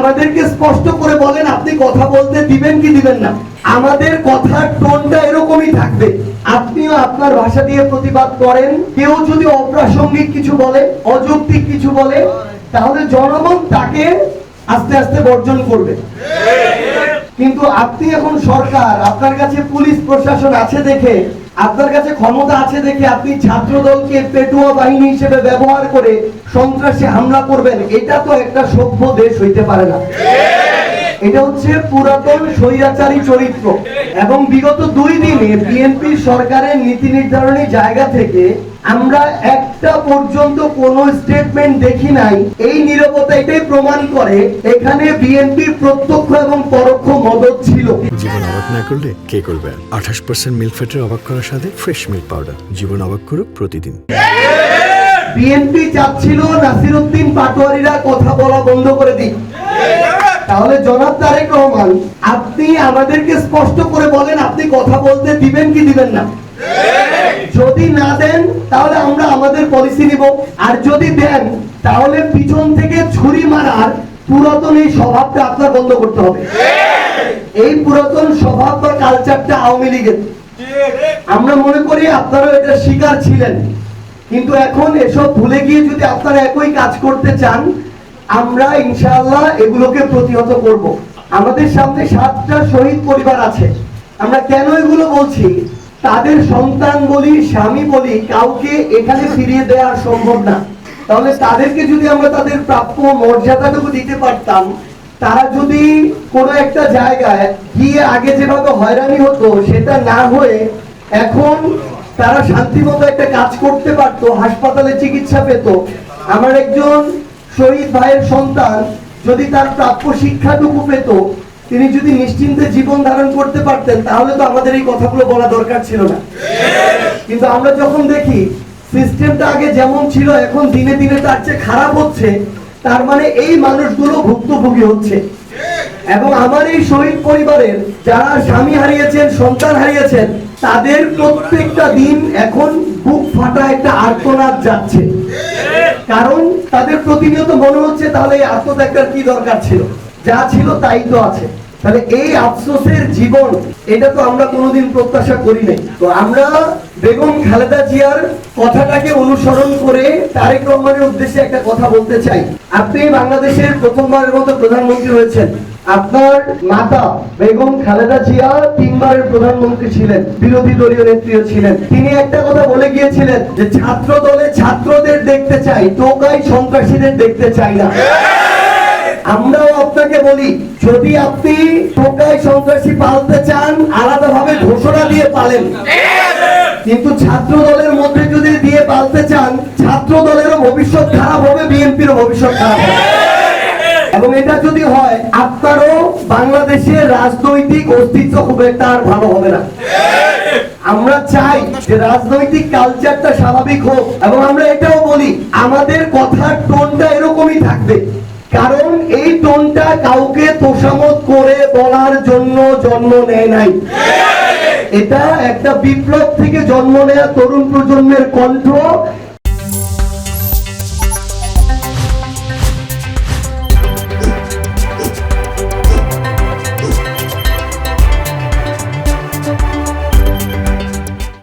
আমাদেরকে স্পষ্ট করে বলেন আপনি কথা বলতে দিবেন কি দিবেন না। আমাদের কথার টোনটা এরকমই থাকবে। আপনিও আপনার ভাষা দিয়ে প্রতিবাদ করেন। কেউ যদি অপ্রাসঙ্গিক কিছু বলে, অযৌক্তিক কিছু বলে, তাহলে জনগণ তাকে আস্তে আস্তে বর্জন করবে। কিন্তু আপনি এখন সরকার, আপনার কাছে পুলিশ প্রশাসন আছে দেখে, আপনার কাছে ক্ষমতা আছে দেখে আপনি ছাত্র দলকে পেটুয়া বাহিনী হিসেবে ব্যবহার করে সন্ত্রাসী হামলা করবেন, এটা তো একটা সভ্য দেশ হইতে পারে না। এটা হচ্ছে পুরাতন স্বৈরাচারী চরিত্র। এবং বিগত 2 দিনে বিএনপি সরকারের নীতি নির্ধারণী জায়গা থেকে আমরা একটা পর্যন্ত কোন স্টেটমেন্ট দেখি নাই। এই নীরবতা এটাই প্রমাণ করে এখানে বিএনপির প্রত্যক্ষ এবং পরোক্ষ মদত ছিল। জীবন অবাক না করলে কে করবে? 28% মিল্ক ফ্যাটের অবাক করার সাথে ফ্রেশ মিল্ক পাউডার। জীবন অবাক করুক প্রতিদিন। বিএনপি চাচ্ছিল নাসিরউদ্দিন পাটোয়ারিরা কথা বলা বন্ধ করে দিক। তাহলে জনাব তারেক রহমান, আপনি আমাদেরকে স্পষ্ট করে বলেন আপনি কথা বলতে দিবেন কি দিবেন না। যদি না দেন তাহলে আমরা আমাদের পলিসি নিব, আর যদি দেন তাহলে পিছন থেকে ছুরি মারার পুরাতন এই স্বভাবটা আপনার বন্ধ করতে হবে। এই পুরাতন স্বভাব বা কালচারটা আওয়ামী লীগের। আমরা মনে করি আপনারাও এটা শিকার ছিলেন, কিন্তু এখন এসব ভুলে গিয়ে যদি আপনারা একই কাজ করতে চান, আমরা ইনশাআল্লাহ এগুলোকে প্রতিহত করব। আমাদের সামনে 7টা শহীদ পরিবার আছে। আমরা কেন এগুলো বলছি? তাদের সন্তান বলি, স্বামী বলি, কাউকে এখানে ফিরিয়ে দেওয়া সম্ভব না। তাহলে তাদেরকে যদি আমরা তাদের প্রাপ্য মর্যাদাটুকু দিতে পারতাম, তারা যদি কোনো একটা জায়গায় গিয়ে আগে যেভাবে হয়রানি হতো সেটা না হয়ে এখন তারা শান্তিমতো একটা কাজ করতে পারতো, হাসপাতালে চিকিৎসা পেত। আমার একজন শহীদ ভাইয়ের সন্তান যদি তার প্রাপ্য শিক্ষাটুকু পেত, তিনি যদি নিশ্চিন্তে জীবন ধারণ করতে পারতেন, তাহলে তো আমাদের এই কথাগুলো বলা দরকার ছিল না। কিন্তু আমরা যখন দেখি সিস্টেমটা আগে যেমন ছিল এখন দিনে দিনে তার চেয়ে খারাপ হচ্ছে, তার মানে এই মানুষগুলো ভুক্তভোগী হচ্ছে। এবং আমার এই শহীদ পরিবারের যারা স্বামী হারিয়েছেন, সন্তান হারিয়েছেন, তাদের প্রত্যেকটা দিন এখন বুক ফাটা একটা আর্তনাদ যাচ্ছে। কারণ তাদের প্রতিনিয়ত মনে হচ্ছে তাহলে এই আত্মত্যাগটার কি দরকার ছিল, যা ছিল তাই তো আছে। তাহলে এই আফসোসের জীবন, এটা তো আমরা কোনোদিন প্রত্যাশা করি নাই। তো আমরা বেগম খালেদা জিয়ার কথাটাকে অনুসরণ করে তারেক রহমানের উদ্দেশ্যে একটা কথা বলতে চাই। আপনি বাংলাদেশের প্রথমবারের মতো প্রধানমন্ত্রী হয়েছেন। আপনার মাতা বেগম খালেদা জিয়া 3 বারের প্রধানমন্ত্রী ছিলেন, বিরোধী দলীয় নেত্রীও ছিলেন। তিনি একটা কথা বলে গিয়েছিলেন যে ছাত্র দলে ছাত্রদের দেখতে চাই, টোকাই সন্ত্রাসীদের দেখতে চাই না। আমরাও আপনাকে বলি, যদি আপনি টোকাই সন্ত্রাসী পালতে চান, আলাদাভাবে ঘোষণা দিয়ে পালেন। কিন্তু ছাত্র দলের মধ্যে যদি দিয়ে পালতে চান, ছাত্র দলেরও ভবিষ্যৎ খারাপ হবে, বিএনপিরও ভবিষ্যৎ খারাপ হবে। এবং এটা যদি হয়, আপনারও বাংলাদেশের রাজনৈতিক অস্তিত্ব খুব একটা আর ভালো হবে না। আমরা চাই যে রাজনৈতিক কালচারটা স্বাভাবিক হোক, এবং আমরা এটাও বলি আমাদের কথার টোনটা এরকমই থাকবে। কারণ এই টোনটা কাউকে তোষামত করে বলার জন্য জন্ম নেয় নাই। এটা একটা বিপ্লব থেকে জন্ম নেয়া তরুণ প্রজন্মের কণ্ঠ,